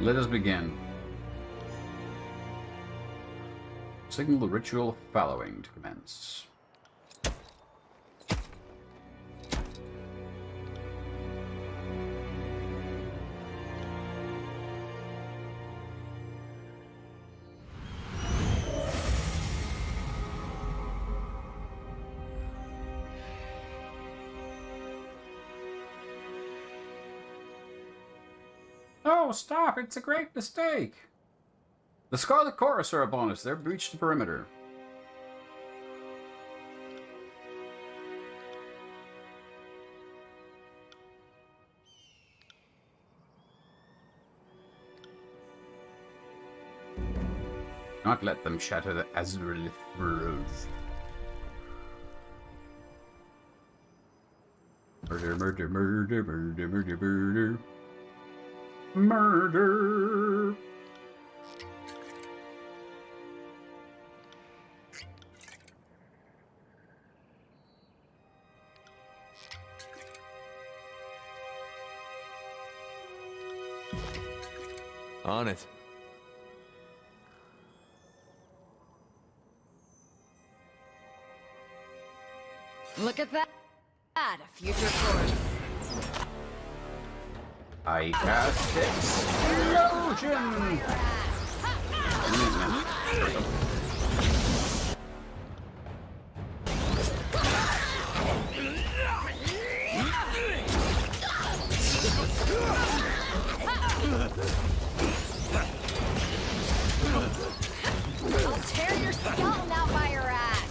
Let us begin. Signal the ritual following to commence. Oh, stop! It's a great mistake! The Scarlet Chorus are upon us. They've breached the perimeter. Not let them shatter the Azurith roads. Murder, murder, murder, murder, murder, murder. Murder! On it. Look at that. A future force. I cast explosion! I'll tear your skeleton out by your ass.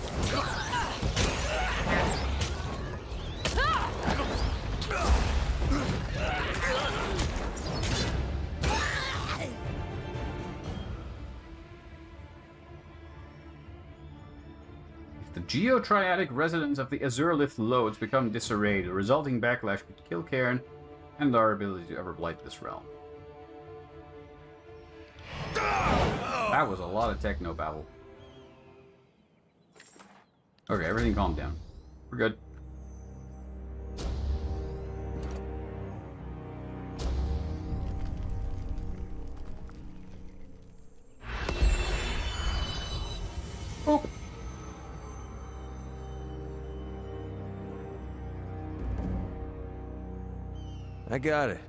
The geotriadic resonance of the Azurith loads become disarrayed. The resulting backlash could kill Cairn and our ability to ever blight this realm. That was a lot of techno babble. Okay, everything calm down. We're good. Oh. I got it.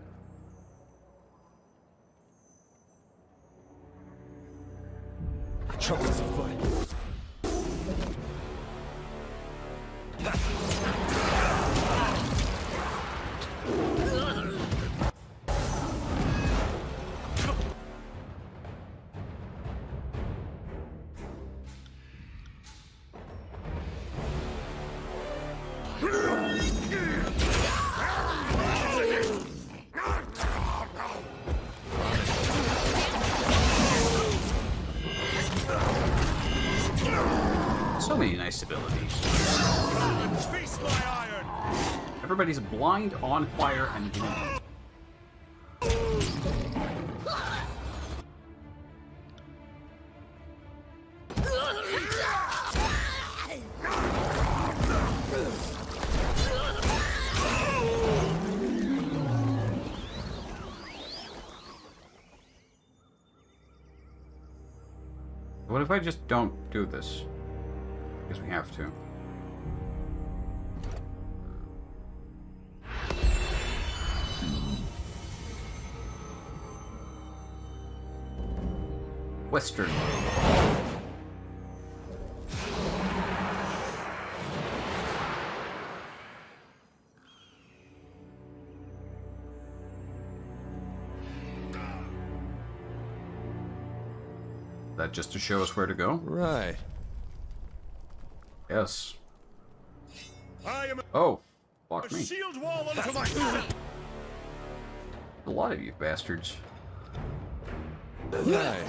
Trumpets of fun. So many nice abilities. Everybody's blind, on fire, and green. What if I just don't do this? Because we have to. Western. That just to show us where to go? Right. Yes. I am Oh, fuck a me. shield wall unto my A lot of you bastards. Right.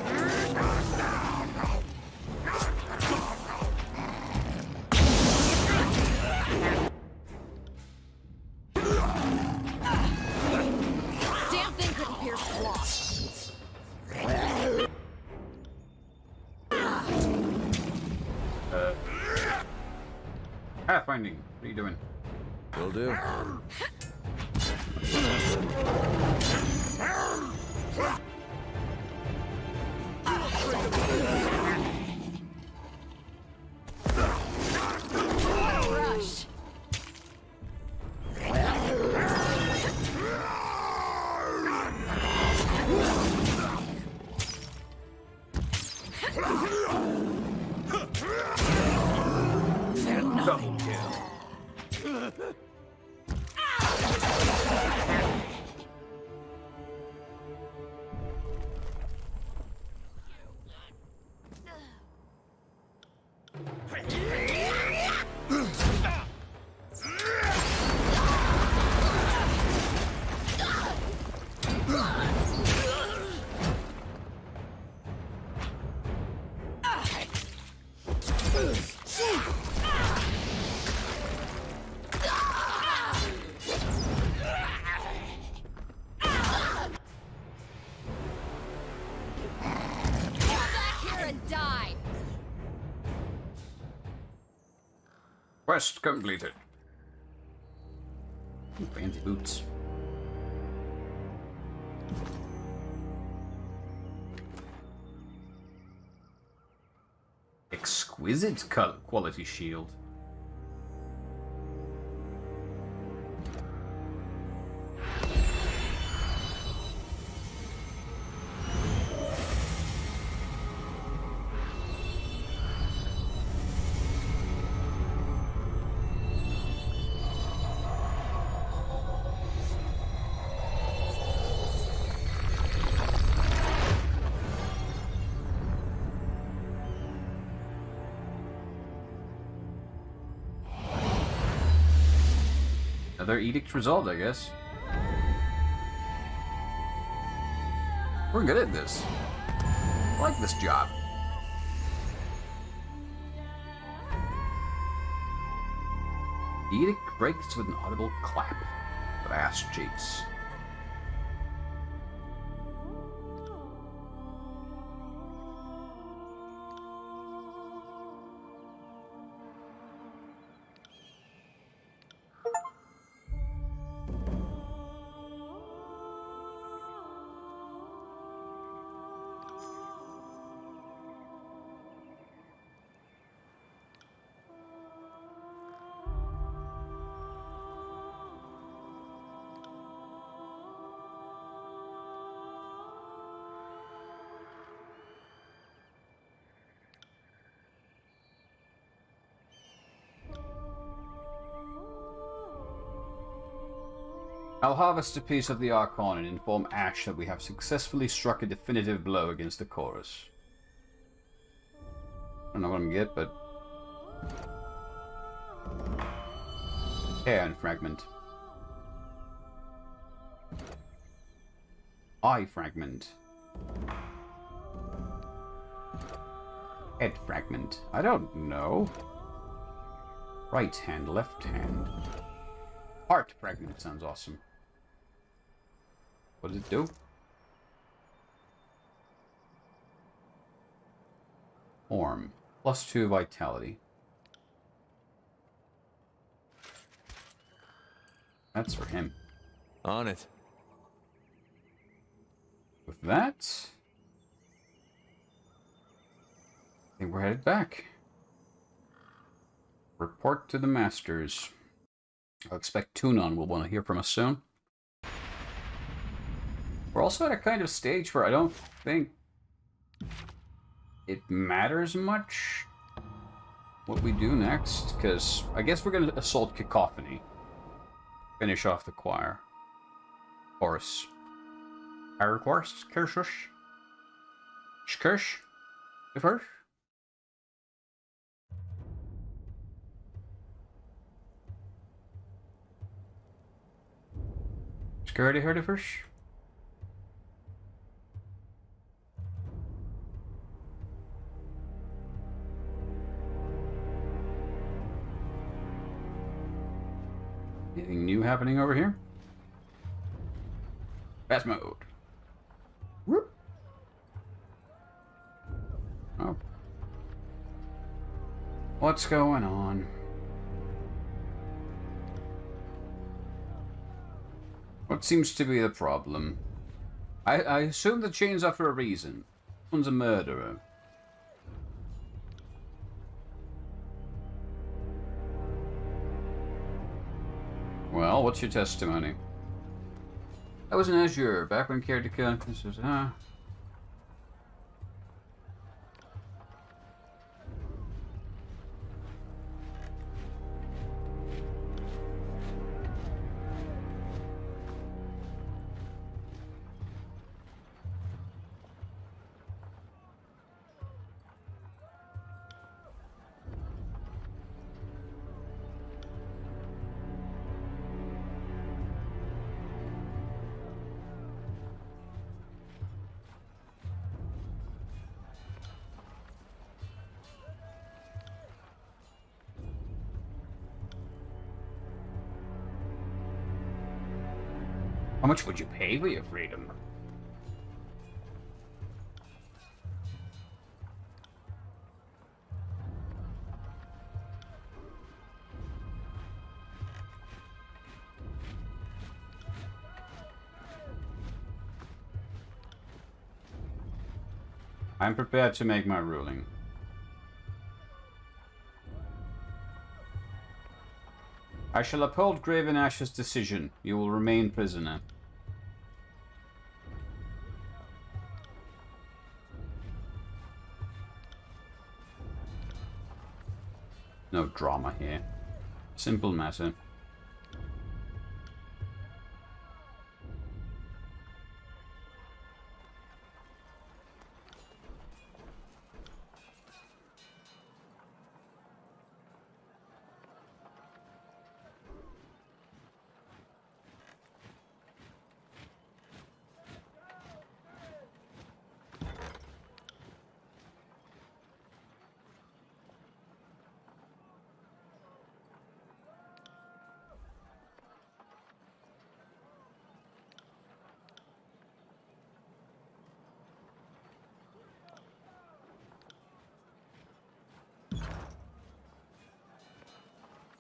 Damn thing couldn't pierce the wall. Pathfinding. What are you doing? Will do. What a rush! Double kill. Die! Quest completed. Ooh, fancy boots. Exquisite quality shield. Another edict resolved, I guess. We're good at this. I like this job. The edict breaks with an audible clap of ass cheeks. I'll harvest a piece of the Archon and inform Ash that we have successfully struck a definitive blow against the chorus. I don't know what I'm gonna get, but... Air and fragment. Eye fragment. Head fragment. I don't know. Right hand, left hand. Heart fragment sounds awesome. What does it do? Orm. +2 vitality. That's for him. On it. With that, I think we're headed back. Report to the masters. I expect Tunon will want to hear from us soon. We're also at a kind of stage where I don't think it matters much what we do next, because I guess we're going to assault Cacophony. Finish off the choir. Chorus. Chorus? Kirshush? Shkirsh? The first? Security heard it first? Anything new happening over here? Fast mode. Whoop. Oh. What's going on? What seems to be the problem? I assume the chain's up for a reason. One's a murderer. Well, what's your testimony? I was an Azure back when character conferences. How much would you pay for your freedom? I'm prepared to make my ruling. I shall uphold Graven Ash's decision. You will remain prisoner. No drama here. Simple matter.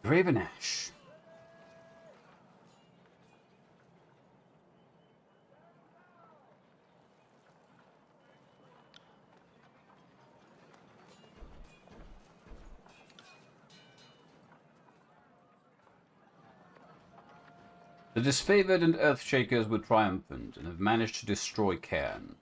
Graven Ash. The disfavored and Earthshakers were triumphant and have managed to destroy Cairn.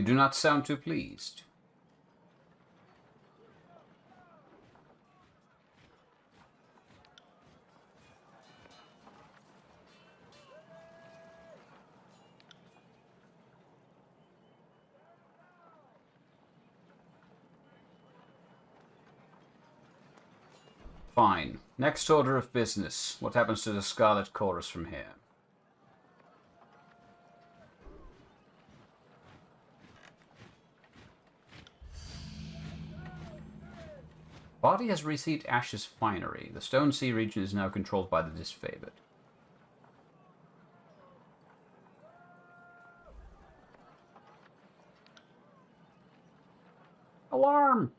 You do not sound too pleased. Fine. Next order of business. What happens to the Scarlet Chorus from here? Body has received Ash's finery. The Stone Sea region is now controlled by the disfavored. Alarm!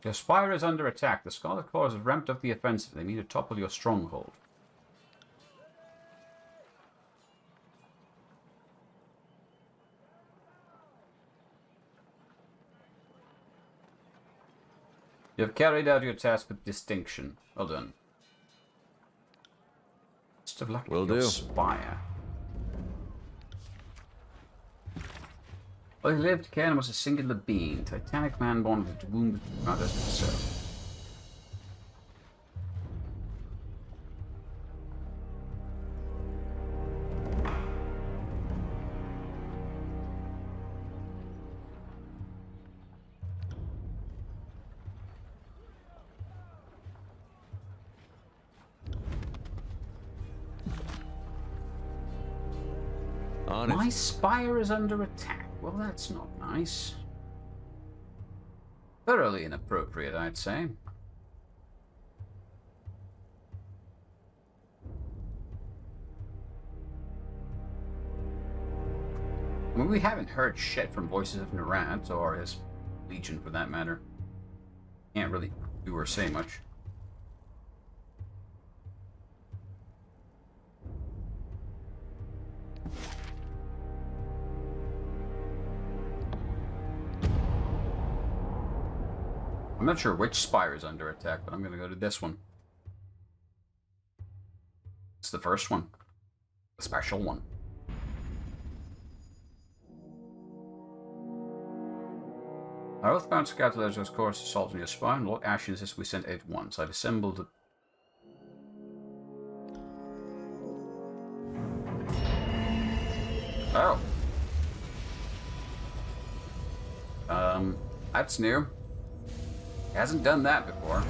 Your spire is under attack. The Scarlet Chorus have ramped up the offensive. They need to topple your stronghold. You have carried out your task with distinction. Well done. Best of luck with your spire. While he lived, Cairn was a singular being, titanic man born with the womb of brothers himself. My spire is under attack. Well, that's not nice. Thoroughly inappropriate, I'd say. I mean, we haven't heard shit from Voices of Narant, or his Legion for that matter. Can't really do or say much. I'm not sure which spire is under attack, but I'm gonna go to this one. It's the first one. The special one. Our Earthbound scout letters of course assault on your spine. Lord Ashe insists we sent aid once. I've assembled the... Oh. That's new. Hasn't done that before.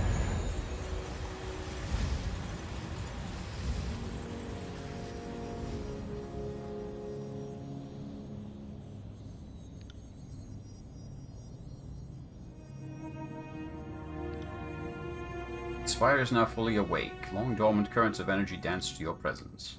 The spire is now fully awake. Long dormant currents of energy dance to your presence.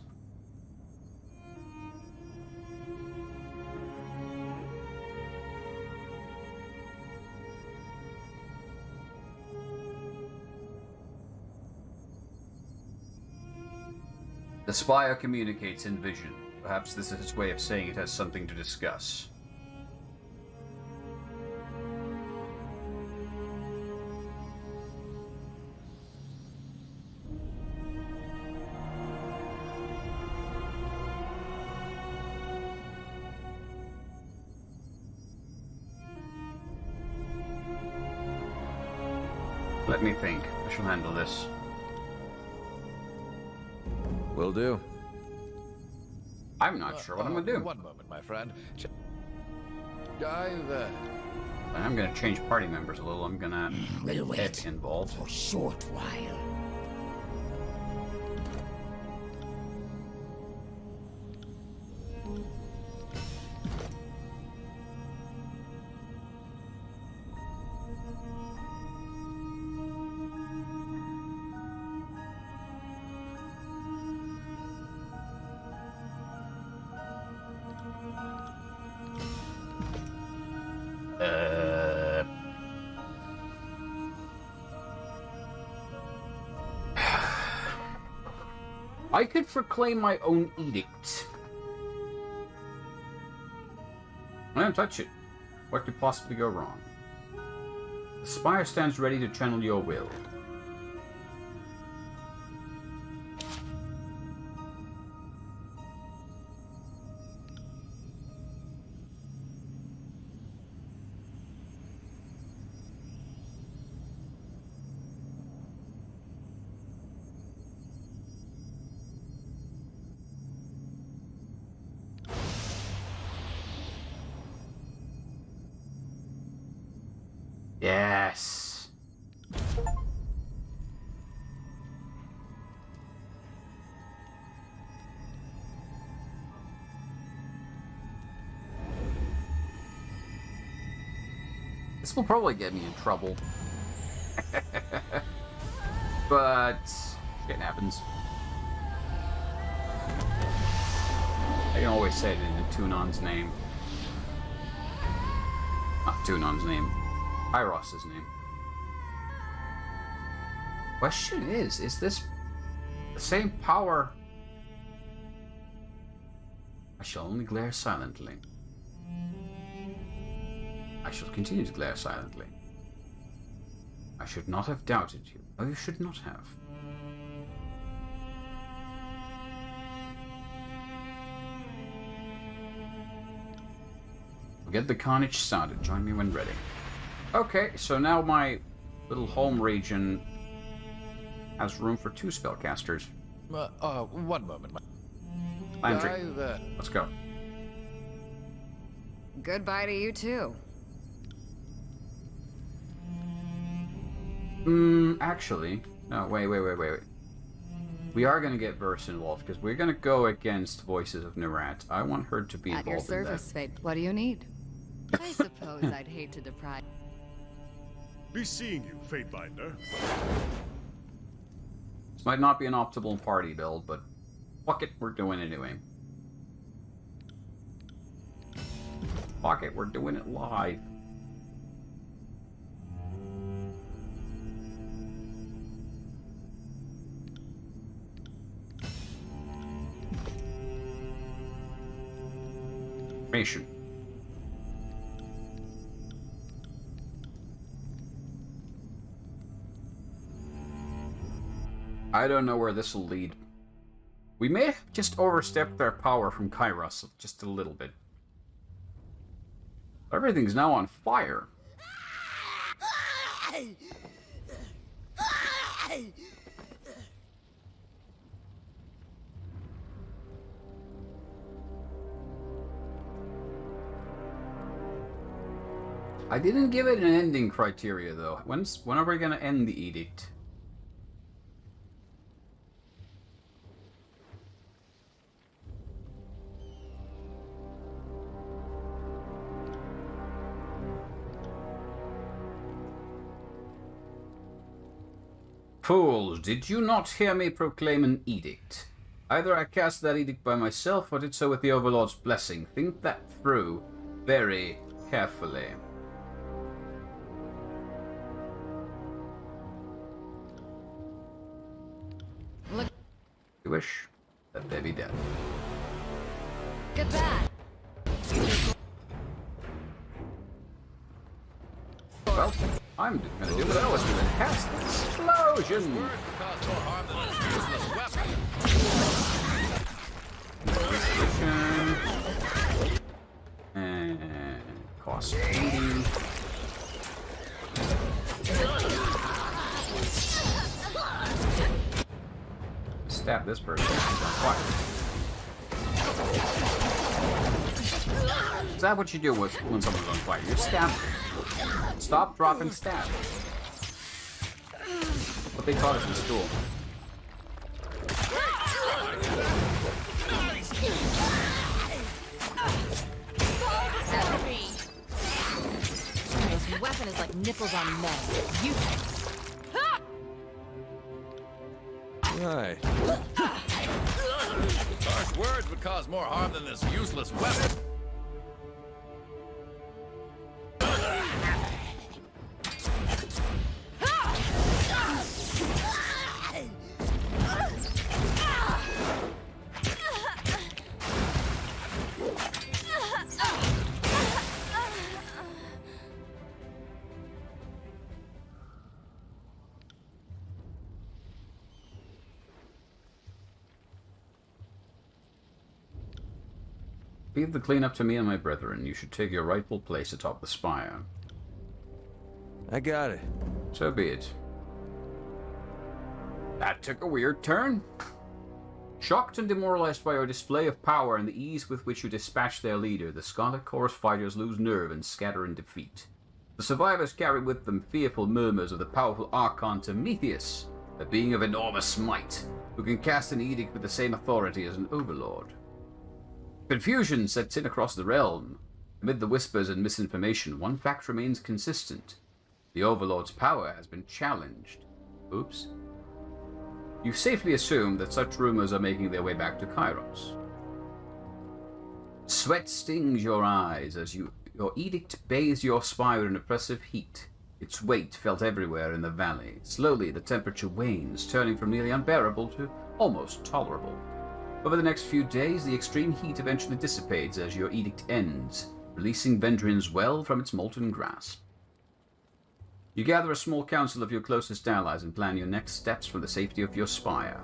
The spire communicates in vision. Perhaps this is its way of saying it has something to discuss. Let me think. I shall handle this. Will do. I'm not sure what I'm gonna do. One moment, my friend. I there. I'm gonna change party members a little. I'm gonna We'll get wait Ed involved. for a short while. I could proclaim my own edict. I don't touch it. What could possibly go wrong? The spire stands ready to channel your will. Yes. This will probably get me in trouble. But shit happens. I can always say it in Tunon's name. Not Tunon's name. Iros's name. Question is this the same power? I shall only glare silently. I shall continue to glare silently. I should not have doubted you. Oh, you should not have. We'll get the carnage started. Join me when ready. Okay, so now my little home region has room for 2 spellcasters. One moment. Landry, there. let's go. Goodbye to you too. Actually, no, wait. We are going to get Verse involved, because we're going to go against Voices of Nerat. I want her to be At your involved in that. service, Fate. What do you need? I suppose I'd hate to deprive... Be seeing you, Fatebinder. This might not be an optimal party build, but fuck it, we're doing it anyway. Fuck it, we're doing it live. Information. I don't know where this will lead. We may have just overstepped our power from Kairos just a little bit. Everything's now on fire. I didn't give it an ending criteria, though. When are we going to end the edict? Fools, did you not hear me proclaim an edict? Either I cast that edict by myself or did so with the Overlord's blessing. Think that through very carefully. Look You wish that they be dead. at that. Well, I'm gonna do what I was doing. Cast explosion! Words would cause more harm than this useless weapon. And cost 80. Stab this person. She's on fire. Is that what you do when someone's on fire? You stab them. Stop, drop, and stab. What they taught us in school. This weapon is like nipples on men. Useless. Right. Harsh words would cause more harm than this useless weapon. Leave the cleanup to me and my brethren. You should take your rightful place atop the spire. I got it. So be it. That took a weird turn. Shocked and demoralized by your display of power and the ease with which you dispatch their leader, the Scarlet Chorus fighters lose nerve and scatter in defeat. The survivors carry with them fearful murmurs of the powerful Archon Prometheus, a being of enormous might, who can cast an edict with the same authority as an overlord. Confusion sets in across the realm. Amid the whispers and misinformation, one fact remains consistent. The Overlord's power has been challenged. Oops. You safely assume that such rumors are making their way back to Kairos. Sweat stings your eyes as your edict bathes your spire in oppressive heat. Its weight felt everywhere in the valley. Slowly the temperature wanes, turning from nearly unbearable to almost tolerable. Over the next few days, the extreme heat eventually dissipates as your edict ends, releasing Vendrin's well from its molten grasp. You gather a small council of your closest allies and plan your next steps for the safety of your spire.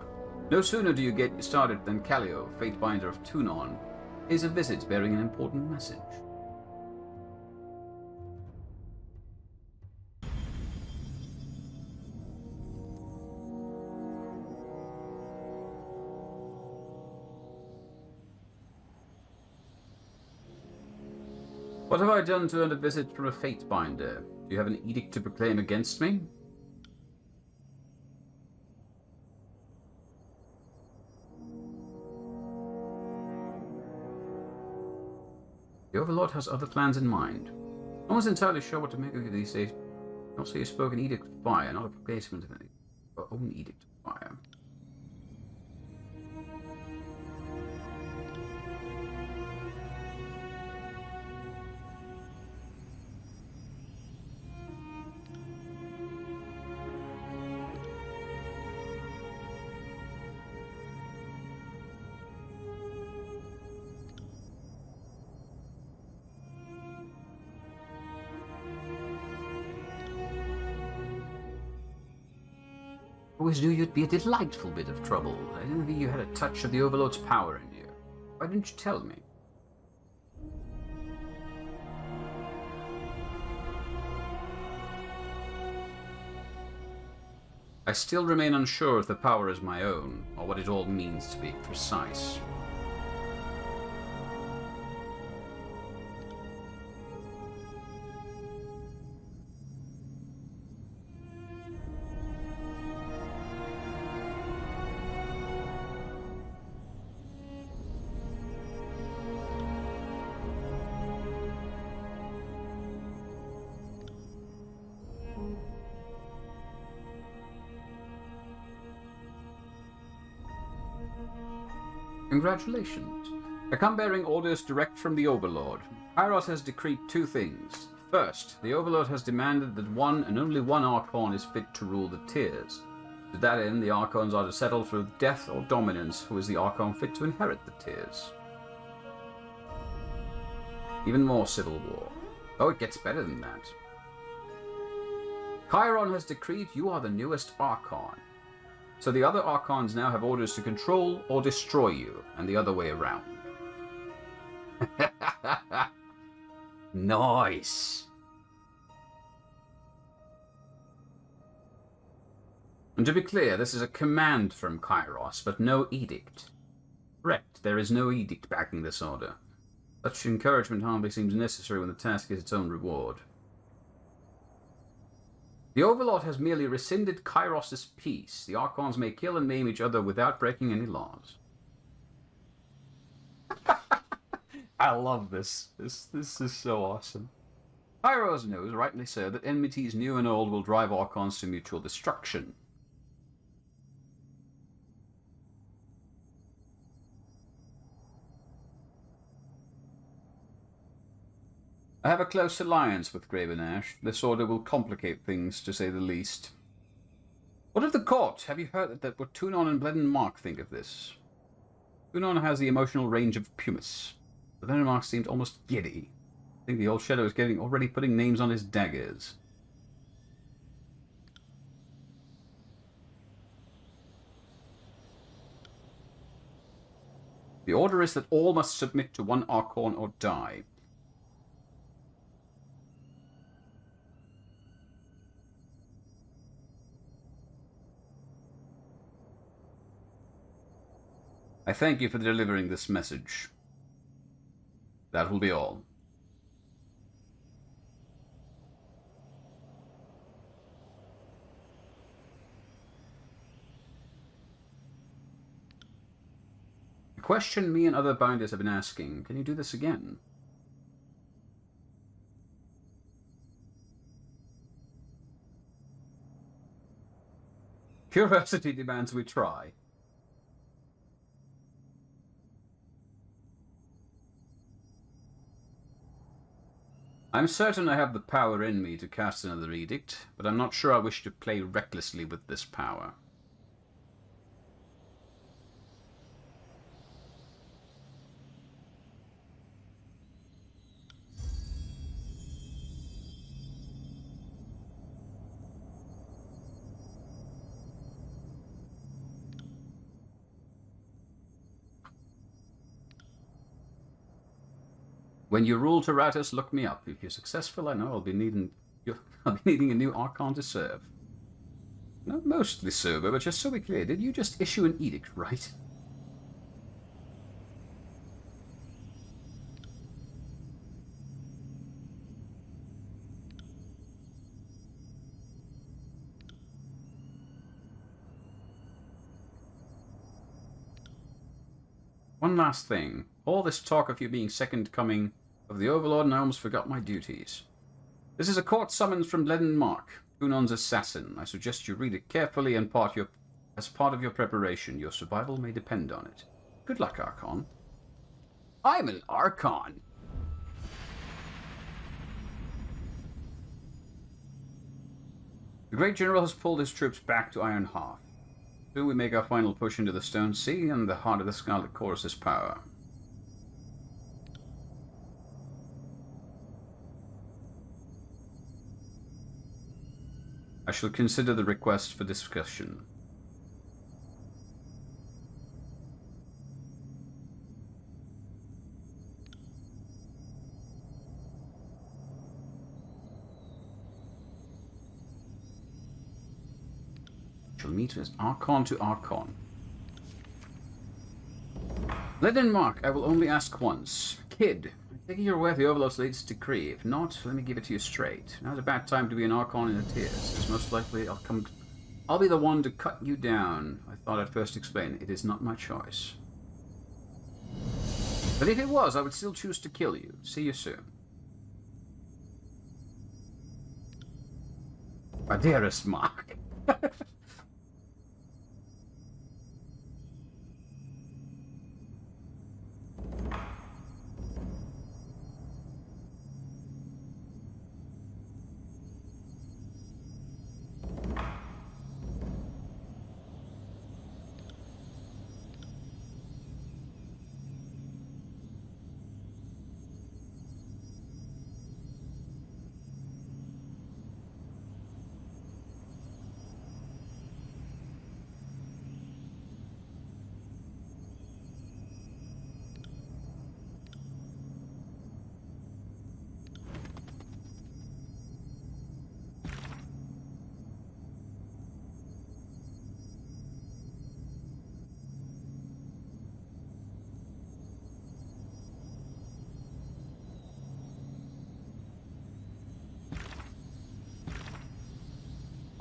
No sooner do you get started than Callio, Fatebinder of Tunon, pays a visit bearing an important message. What have I done to earn a visit from a Fatebinder? Do you have an edict to proclaim against me? The Overlord has other plans in mind. No one's entirely sure what to make of you these days. Also, you spoke an edict of fire, not a proclamation of your own edict of fire. Always knew you'd be a delightful bit of trouble. I didn't think you had a touch of the Overlord's power in you. Why didn't you tell me? I still remain unsure if the power is my own, or what it all means to be precise. Congratulations. I come bearing orders direct from the Overlord. Kairos has decreed two things. First, the Overlord has demanded that one and only one Archon is fit to rule the Tiers. To that end, the Archons are to settle for death or dominance who is the Archon fit to inherit the Tiers. Even more civil war. Oh, it gets better than that. Chiron has decreed you are the newest Archon. So the other Archons now have orders to control or destroy you, and the other way around. Nice! And to be clear, this is a command from Kairos, but no edict. Correct, there is no edict backing this order. Such encouragement hardly seems necessary when the task is its own reward. The Overlord has merely rescinded Kairos' peace. The Archons may kill and maim each other without breaking any laws. I love this. This is so awesome. Kairos knows, rightly so, that enmities new and old will drive Archons to mutual destruction. I have a close alliance with Graven Ash. This order will complicate things, to say the least. What of the court? Have you heard that what Tunon and Bledenmark think of this? Tunon has the emotional range of Pumice. Bledenmark seemed almost giddy. I think the old shadow is already putting names on his daggers. The order is that all must submit to one Archon or die. I thank you for delivering this message. That will be all. The question me and other binders have been asking, can you do this again? Curiosity demands we try. I'm certain I have the power in me to cast another edict, but I'm not sure I wish to play recklessly with this power. When you rule Taratus, look me up. If you're successful, I know I'll be needing a new Archon to serve. Not mostly sober, but just so we're clear, did you just issue an edict, right? One last thing. All this talk of you being second coming of the Overlord, and I almost forgot my duties. This is a court summons from Bledenmark, Tunon's assassin. I suggest you read it carefully and as part of your preparation. Your survival may depend on it. Good luck, Archon. I'm an Archon! The Great General has pulled his troops back to Iron Hearth. Soon we make our final push into the Stone Sea and the heart of the Scarlet Chorus's power. I shall consider the request for discussion. Shall meet with Archon to Archon. Leaden Mark, I will only ask once. Kid, I take it you're aware of the Overlord's latest decree. If not, let me give it to you straight. Now's a bad time to be an Archon in the tiers. It's most likely I'll be the one to cut you down. I thought I'd first explain. It is not my choice. But if it was, I would still choose to kill you. See you soon. My dearest Mark.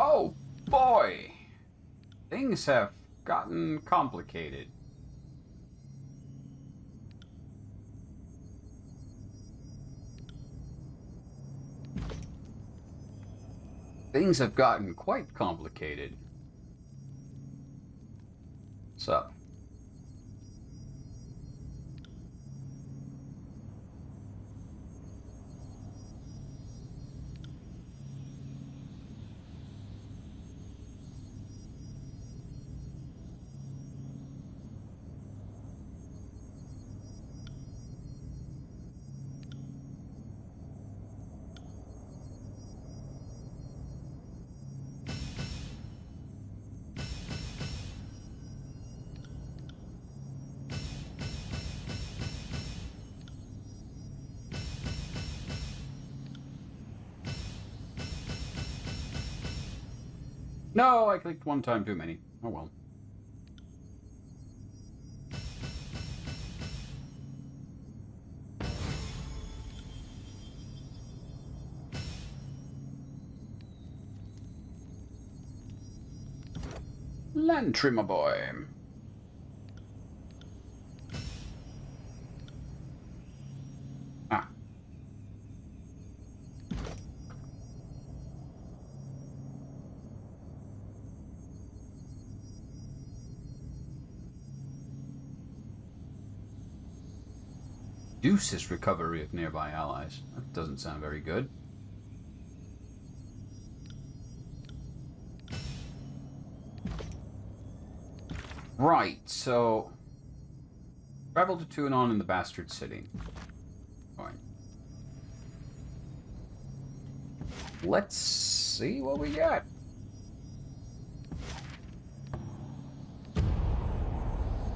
Oh boy! Things have gotten complicated. Things have gotten quite complicated. What's up? No, I clicked one time too many. Oh well. Lantry, my boy. Ah. Reduces recovery of nearby allies. That doesn't sound very good. Right, so travel to Tuanon in the Bastard City. Fine. Let's see what we got.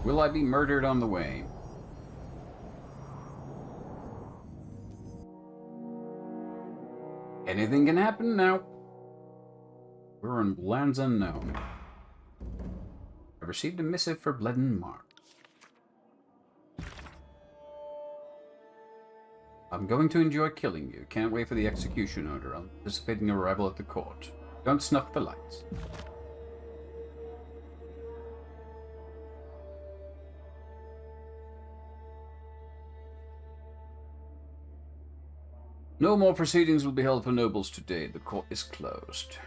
Will I be murdered on the way? Anything can happen now. We're in lands unknown. I received a missive for Leaden Mark. I'm going to enjoy killing you. Can't wait for the execution order. I'm anticipating your arrival at the court. Don't snuff the lights. No more proceedings will be held for nobles today. The court is closed.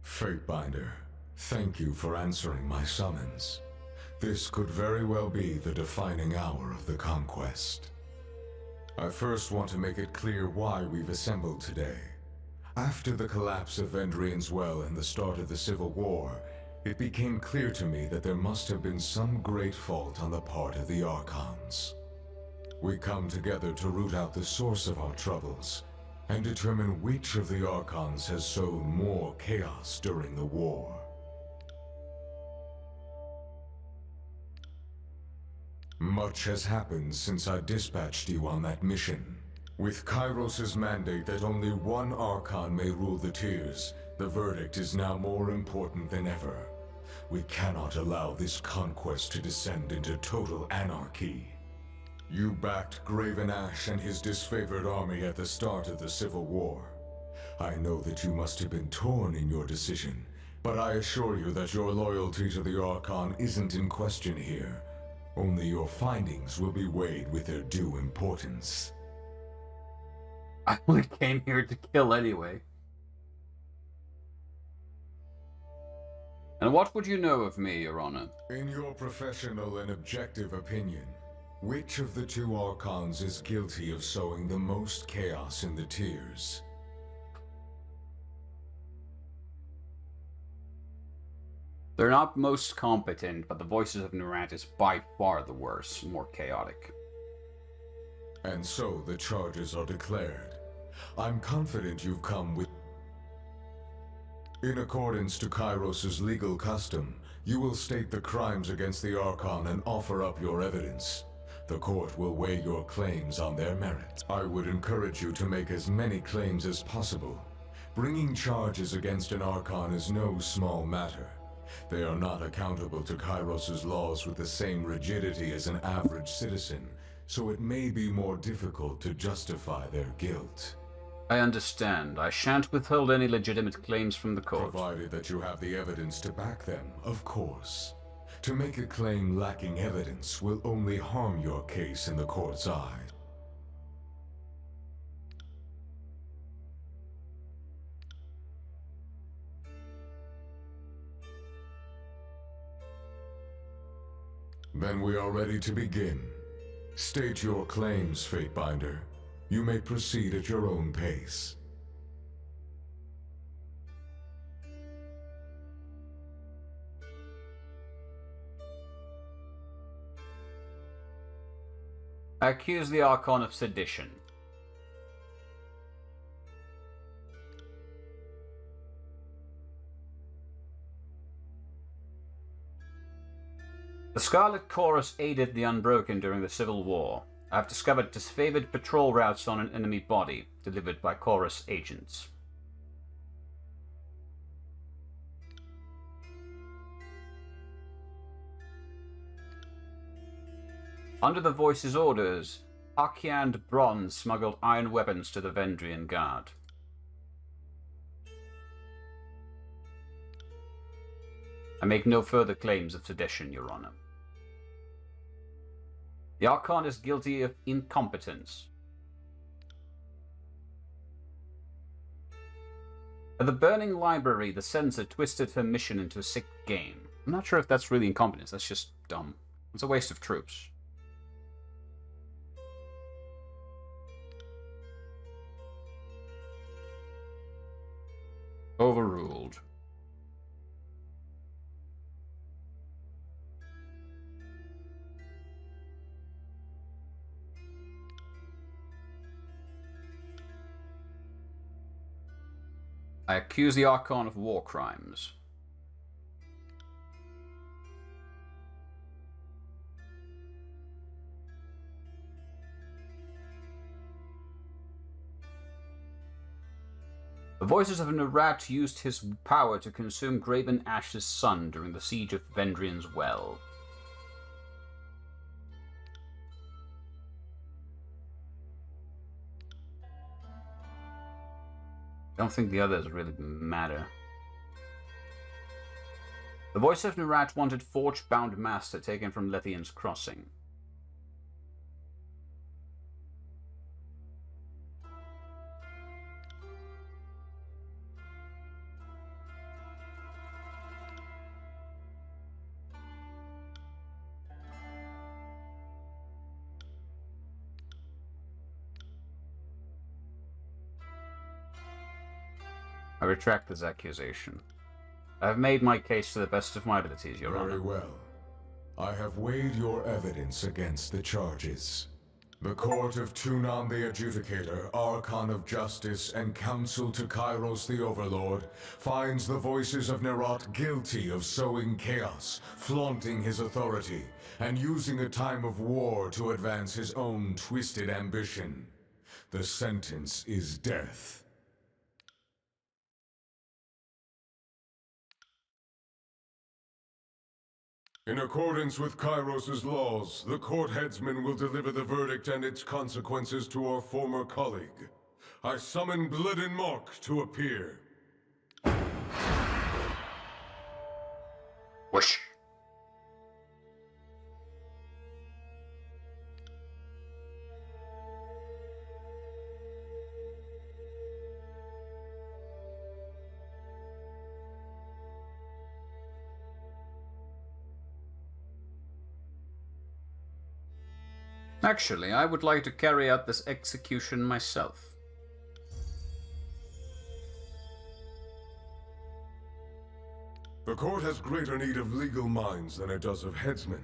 Fatebinder, thank you for answering my summons. This could very well be the defining hour of the conquest. I first want to make it clear why we've assembled today. After the collapse of Vendrian's Well and the start of the Civil War, it became clear to me that there must have been some great fault on the part of the Archons. We come together to root out the source of our troubles and determine which of the Archons has sown more chaos during the war. Much has happened since I dispatched you on that mission. With Kairos' mandate that only one Archon may rule the tiers, the verdict is now more important than ever. We cannot allow this conquest to descend into total anarchy. You backed Graven Ash and his disfavored army at the start of the Civil War. I know that you must have been torn in your decision, but I assure you that your loyalty to the Archon isn't in question here. Only your findings will be weighed with their due importance. I only came here to kill anyway. And what would you know of me, Your Honor? In your professional and objective opinion, which of the two Archons is guilty of sowing the most chaos in the tiers? They're not most competent, but the Voices of Nurat is by far the worst, more chaotic. And so the charges are declared. I'm confident you've come with... In accordance to Kairos' legal custom, you will state the crimes against the Archon and offer up your evidence. The court will weigh your claims on their merit. I would encourage you to make as many claims as possible. Bringing charges against an Archon is no small matter. They are not accountable to Kairos' laws with the same rigidity as an average citizen, so it may be more difficult to justify their guilt. I understand. I shan't withhold any legitimate claims from the court. Provided that you have the evidence to back them, of course. To make a claim lacking evidence will only harm your case in the court's eye. Then we are ready to begin. State your claims, Fatebinder. You may proceed at your own pace. I accuse the Archon of sedition. The Scarlet Chorus aided the Unbroken during the Civil War. I have discovered disfavored patrol routes on an enemy body, delivered by Chorus agents. Under the Voice's orders, Archiand Bronze smuggled iron weapons to the Vendrian Guard. I make no further claims of sedition, Your Honor. The Archon is guilty of incompetence. At the Burning Library, the Censor twisted her mission into a sick game. I'm not sure if that's really incompetence, that's just dumb. It's a waste of troops. Overruled. I accuse the Archon of war crimes. The Voices of Nurat used his power to consume Graven Ash's son during the siege of Vendrian's Well. I don't think the others really matter. The Voice of Nurat wanted Forge-bound Master taken from Lethian's Crossing. I retract this accusation. I have made my case to the best of my abilities, Your Honor. Very well. I have weighed your evidence against the charges. The Court of Tunon the Adjudicator, Archon of Justice, and Counsel to Kairos the Overlord finds the voices of Nerat guilty of sowing chaos, flaunting his authority, and using a time of war to advance his own twisted ambition. The sentence is death. In accordance with Kairos' laws, the court headsman will deliver the verdict and its consequences to our former colleague. I summon Blood and Mark to appear. Whoosh. Actually, I would like to carry out this execution myself. The court has greater need of legal minds than it does of headsmen,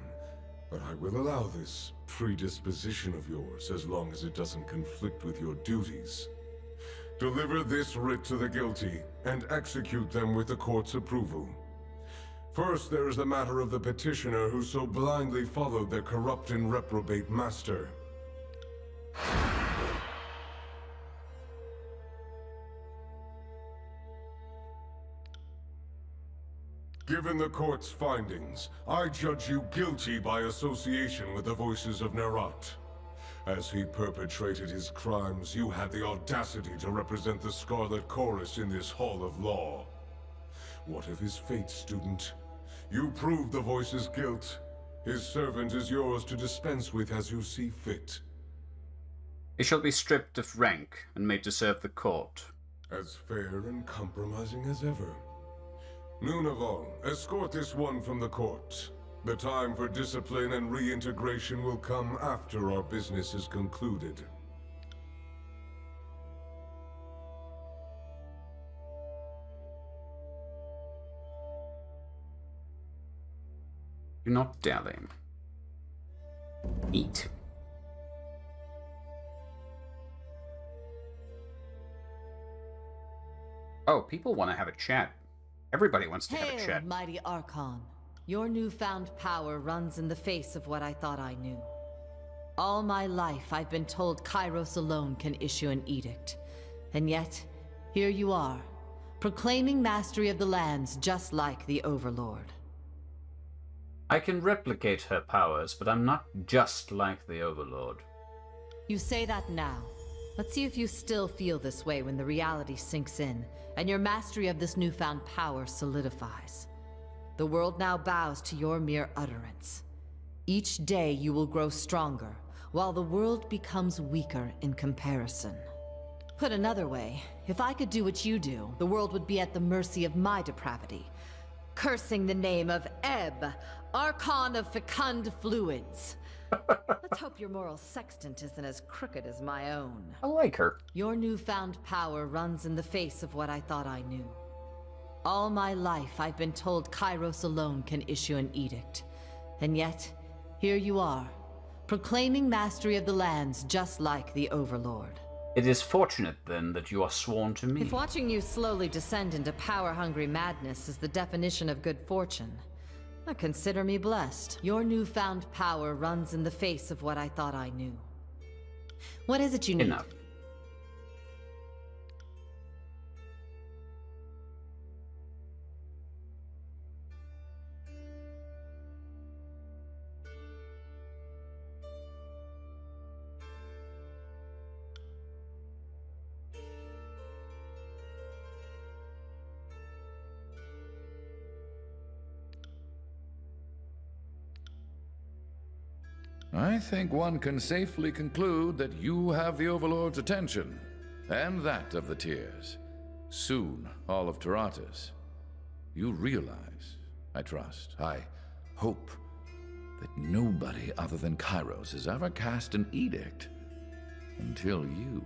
but I will allow this predisposition of yours as long as it doesn't conflict with your duties. Deliver this writ to the guilty, and execute them with the court's approval. First, there is the matter of the petitioner who so blindly followed their corrupt and reprobate master. Given the court's findings, I judge you guilty by association with the voices of Nerat. As he perpetrated his crimes, you had the audacity to represent the Scarlet Chorus in this hall of law. What of his fate, student? You proved the voice's guilt. His servant is yours to dispense with as you see fit. He shall be stripped of rank and made to serve the court. As fair and compromising as ever. Nunaval, escort this one from the court. The time for discipline and reintegration will come after our business is concluded. Do not dally. Eat. Oh, people want to have a chat. Everybody wants to have a Hail, chat. mighty Archon. Your newfound power runs in the face of what I thought I knew. All my life, I've been told Kairos alone can issue an edict. And yet, here you are, proclaiming mastery of the lands just like the Overlord. I can replicate her powers, but I'm not just like the Overlord. You say that now. Let's see if you still feel this way when the reality sinks in, and your mastery of this newfound power solidifies. The world now bows to your mere utterance. Each day you will grow stronger, while the world becomes weaker in comparison. Put another way, if I could do what you do, the world would be at the mercy of my depravity. Cursing the name of Ebb, Archon of Fecund Fluids. Let's hope your moral sextant isn't as crooked as my own. I like her. Your newfound power runs in the face of what I thought I knew. All my life, I've been told Kairos alone can issue an edict. And yet, here you are, proclaiming mastery of the lands just like the Overlord. It is fortunate, then, that you are sworn to me. If watching you slowly descend into power-hungry madness is the definition of good fortune, consider me blessed. Your newfound power runs in the face of what I thought I knew. What is it you need? Enough. I think one can safely conclude that you have the Overlord's attention, and that of the Tears. Soon, all of Taratas. You realize, I trust, I hope, that nobody other than Kairos has ever cast an edict until you.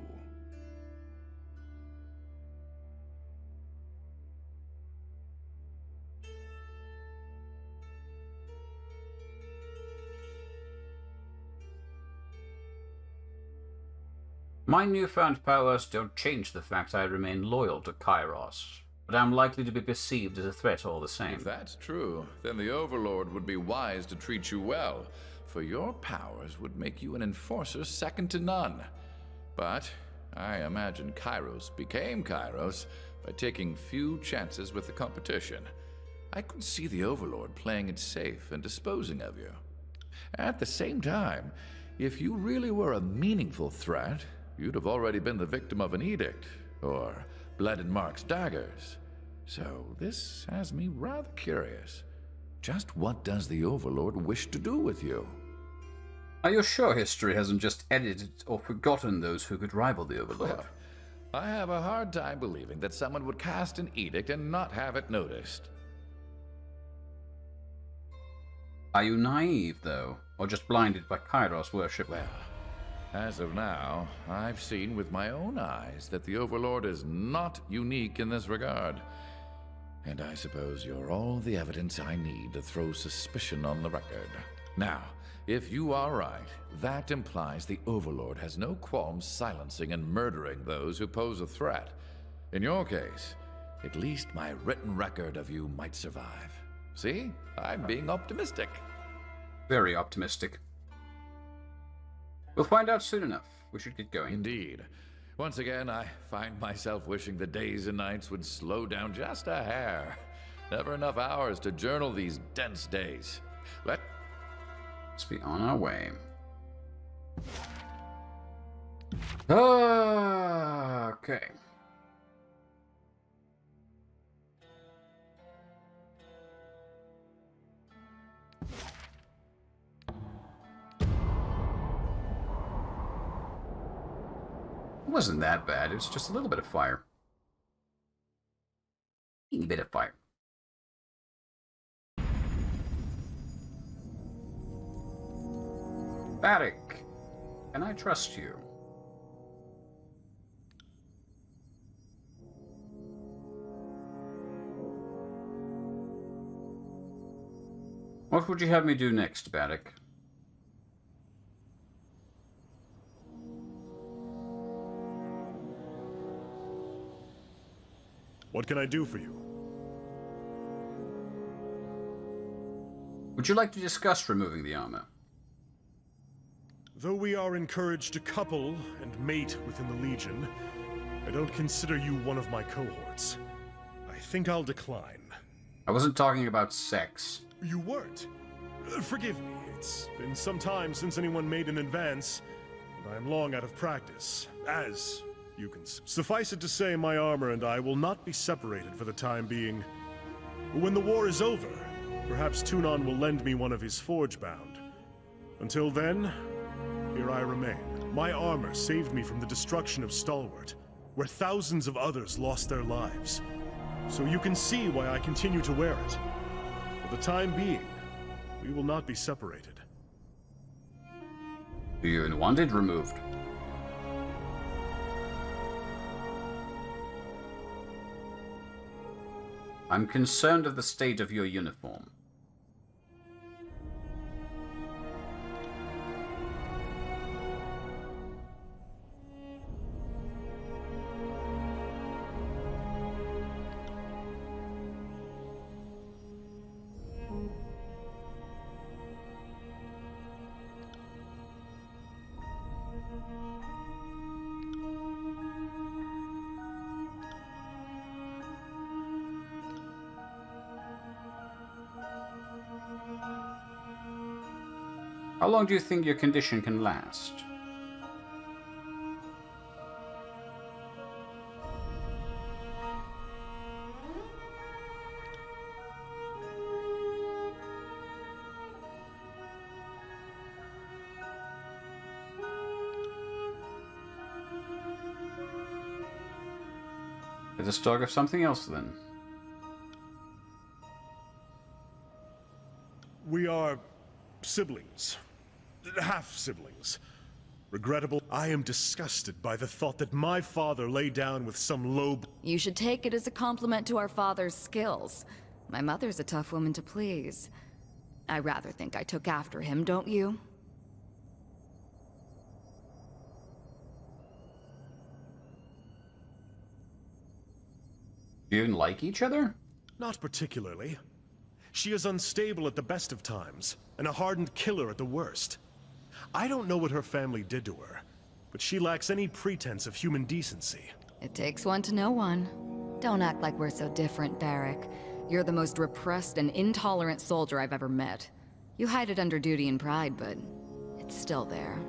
My newfound powers don't change the fact I remain loyal to Kairos, but I'm likely to be perceived as a threat all the same. If that's true, then the Overlord would be wise to treat you well, for your powers would make you an enforcer second to none. But I imagine Kairos became Kairos by taking few chances with the competition. I could see the Overlord playing it safe and disposing of you. At the same time, if you really were a meaningful threat, you'd have already been the victim of an edict, or bled in Mark's daggers. So this has me rather curious. Just what does the Overlord wish to do with you? Are you sure history hasn't just edited or forgotten those who could rival the Overlord? Well, I have a hard time believing that someone would cast an edict and not have it noticed. Are you naive, though, or just blinded by Kairos worship? Well, as of now, I've seen with my own eyes that the Overlord is not unique in this regard. And I suppose you're all the evidence I need to throw suspicion on the record. Now, if you are right, that implies the Overlord has no qualms silencing and murdering those who pose a threat. In your case, at least my written record of you might survive. See? I'm being optimistic. Very optimistic. We'll find out soon enough. We should get going. Indeed. Once again, I find myself wishing the days and nights would slow down just a hair. Never enough hours to journal these dense days. Let's be on our way. Okay. It wasn't that bad. It was just a little bit of fire. A bit of fire. Barrick, can I trust you? What would you have me do next, Barrick? What can I do for you? Would you like to discuss removing the armor? Though we are encouraged to couple and mate within the Legion, I don't consider you one of my cohorts. I think I'll decline. I wasn't talking about sex. You weren't? Forgive me, it's been some time since anyone made an advance, and I am long out of practice, as you can suffice it to say my armor and I will not be separated for the time being. When the war is over, perhaps Tunon will lend me one of his forge-bound. Until then, here I remain. My armor saved me from the destruction of Stalwart, where thousands of others lost their lives. So you can see why I continue to wear it. For the time being, we will not be separated. Do you even want it removed? I'm concerned of the state of your uniform. How long do you think your condition can last? Let us talk of something else then. We are siblings. Half-siblings. Regrettable. I am disgusted by the thought that my father lay down with some low... You should take it as a compliment to our father's skills. My mother's a tough woman to please. I rather think I took after him, don't you? Do you even like each other? Not particularly. She is unstable at the best of times, and a hardened killer at the worst. I don't know what her family did to her, but she lacks any pretense of human decency. It takes one to know one. Don't act like we're so different, Barrick. You're the most repressed and intolerant soldier I've ever met. You hide it under duty and pride, but it's still there.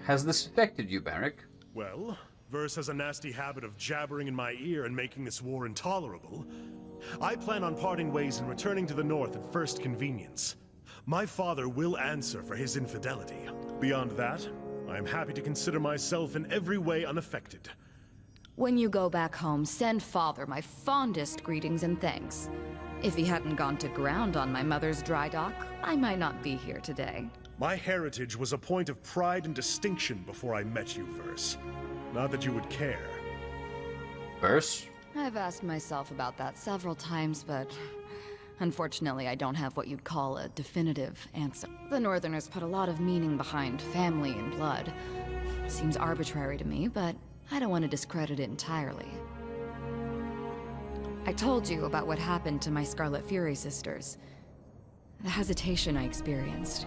Has this affected you, Barrick? Well, Verse has a nasty habit of jabbering in my ear and making this war intolerable. I plan on parting ways and returning to the north at first convenience. My father will answer for his infidelity. Beyond that, I am happy to consider myself in every way unaffected. When you go back home, send Father my fondest greetings and thanks. If he hadn't gone to ground on my mother's dry dock, I might not be here today. My heritage was a point of pride and distinction before I met you, Verse. Not that you would care. Verse? I've asked myself about that several times, but unfortunately I don't have what you'd call a definitive answer. The Northerners put a lot of meaning behind family and blood. Seems arbitrary to me, but I don't want to discredit it entirely. I told you about what happened to my Scarlet Fury sisters. The hesitation I experienced.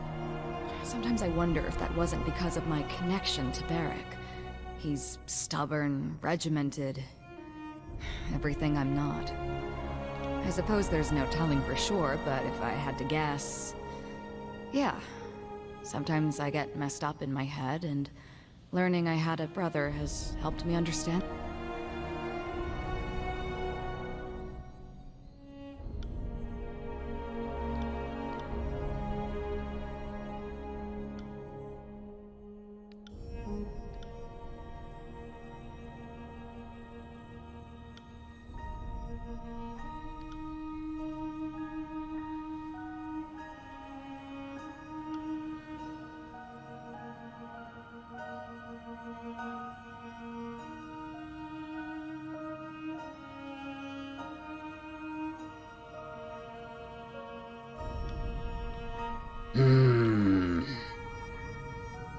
Sometimes I wonder if that wasn't because of my connection to Barrick. He's stubborn, regimented, everything I'm not. I suppose there's no telling for sure, but if I had to guess... Yeah. Sometimes I get messed up in my head, and learning I had a brother has helped me understand.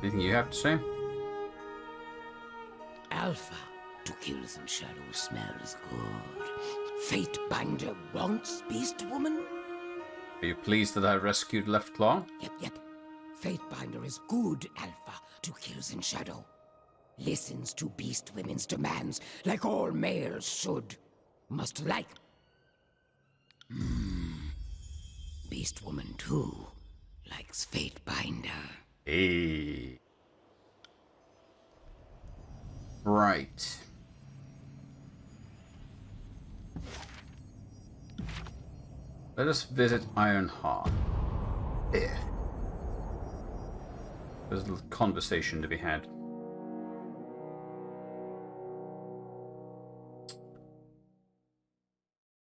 Anything you have to say? Alpha to kills and shadows smells good. Fatebinder wants Beast Woman? Are you pleased that I rescued Left Claw? Yep. Fatebinder is good Alpha to kills and shadow. Listens to Beast Women's demands like all males should. Must like. Beast Woman too likes Fatebinder. Hey. Right. Let us visit Ironheart. There. There's a little conversation to be had.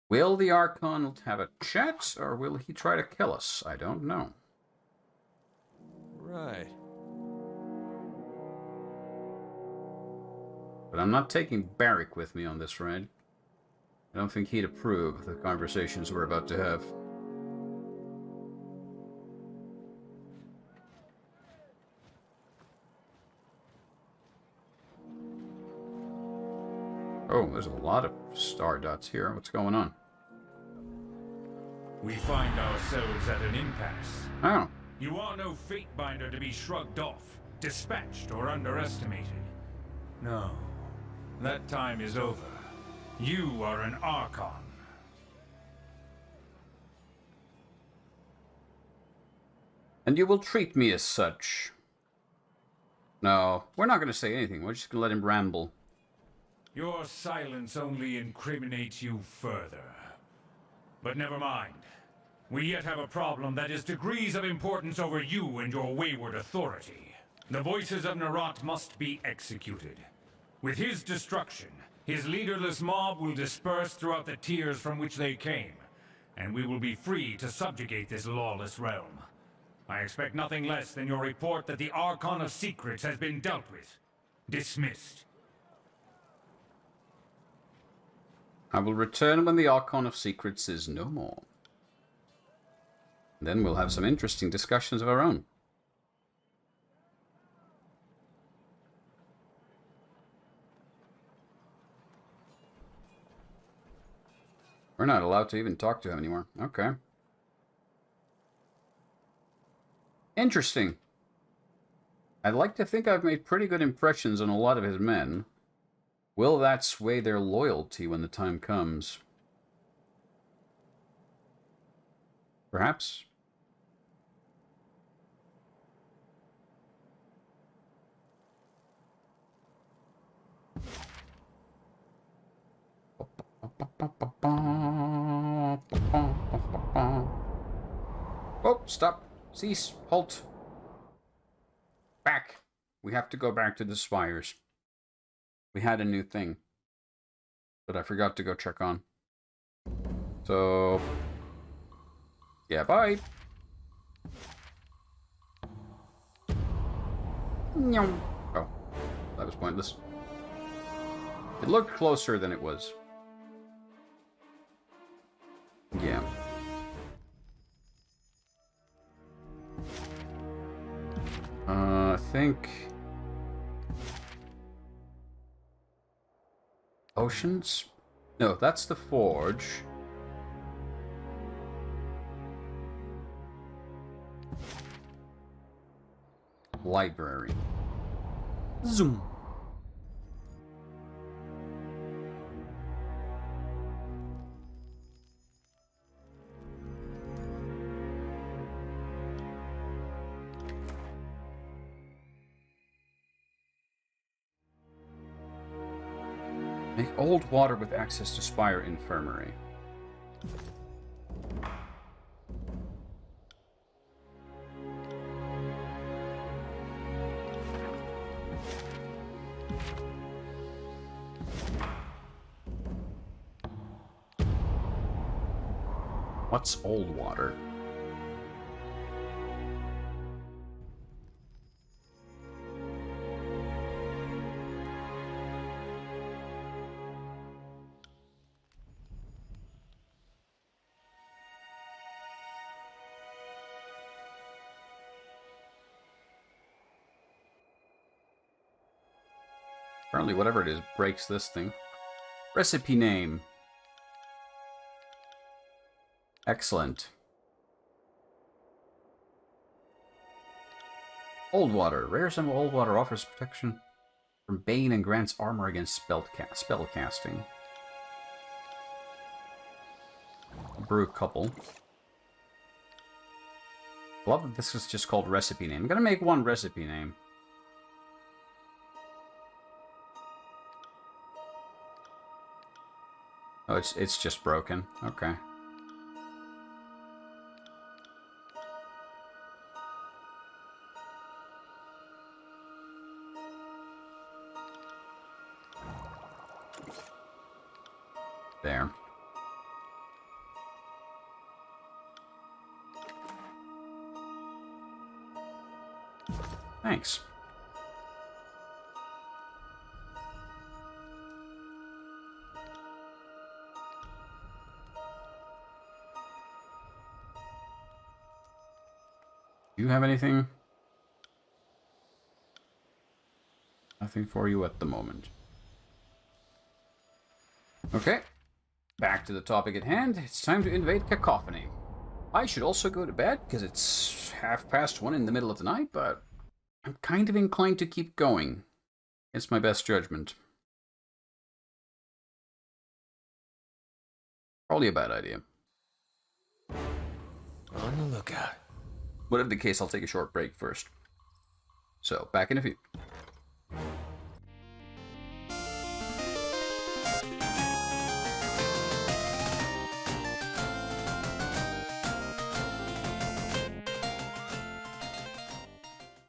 Will the Archon have a chat, or will he try to kill us? I don't know. Right. But I'm not taking Barrick with me on this ride. I don't think he'd approve of the conversations we're about to have. Oh, there's a lot of star dots here. What's going on? We find ourselves at an impasse. Oh. You are no Fatebinder to be shrugged off, dispatched, or underestimated. No. That time is over. You are an Archon. And you will treat me as such. No, we're not going to say anything. We're just going to let him ramble. Your silence only incriminates you further. But never mind. We yet have a problem that is degrees of importance over you and your wayward authority. The voices of Nerat must be executed. With his destruction, his leaderless mob will disperse throughout the tiers from which they came, and we will be free to subjugate this lawless realm. I expect nothing less than your report that the Archon of Secrets has been dealt with. Dismissed. I will return when the Archon of Secrets is no more. Then we'll have some interesting discussions of our own. We're not allowed to even talk to him anymore. Okay. Interesting. I'd like to think I've made pretty good impressions on a lot of his men. Will that sway their loyalty when the time comes? Perhaps? Oh, stop. Cease. Halt. Back. We have to go back to the spires. We had a new thing that I forgot to go check on. So, yeah, bye. Oh, that was pointless. It looked closer than it was. Yeah. I think... Oceans? No, that's the forge. Library. Zoom. Make old water with access to Spire Infirmary. What's old water? Apparently whatever it is breaks this thing. Recipe name. Excellent. Old water. Rare symbol old water offers protection from Bane and grants armor against spell casting. I'll brew a couple. I love that this is just called recipe name. I'm gonna make one recipe name. Oh, it's just broken. Okay. There. Thanks. Do you have anything? Nothing for you at the moment. Okay. Back to the topic at hand. It's time to invade Cacophony. I should also go to bed, because it's 1:30 in the middle of the night, but I'm kind of inclined to keep going. It's my best judgment. Probably a bad idea. On the lookout. Whatever the case, I'll take a short break first. So, back in a few.